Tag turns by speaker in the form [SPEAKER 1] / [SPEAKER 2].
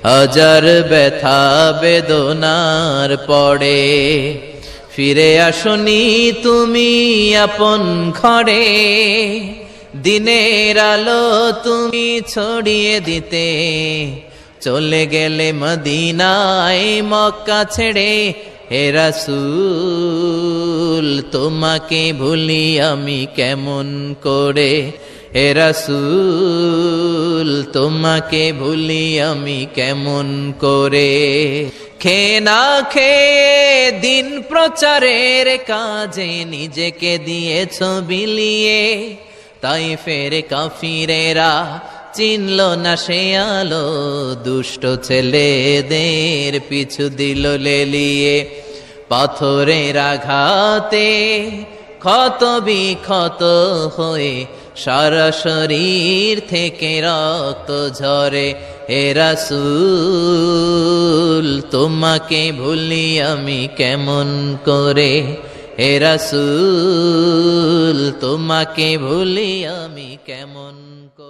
[SPEAKER 1] হাজার ব্যথা বেদনার পরে ফিরে আসনি তুমি আপন ঘরে, দিনের আলো তুমি ছড়িয়ে দিতে, চলে গেলে মদিনায় মক্কা ছেড়ে। হে রাসূল তোমাকে ভুলি আমি কেমন করে, হে রাসূল তোমাকে ভুলি আমি কেমন করে। খেয়ে না খেয়ে দিন প্রচারের কাজে নিজেকে দিয়েছ বিলিয়ে, তাই ফের কাফিরেরা চিনল না সে আলো, দুষ্ট ছেলেদের পিছু দিল লেলিয়ে। পাথরের আঘাতে ক্ষত বিক্ষত হয়ে সারা শরীর থেকে রক্ত ঝরে। হে রাসূল তোমাকে ভুলি আমি কেমন করে, হে রাসূল তোমাকে ভুলি আমি কেমন করে।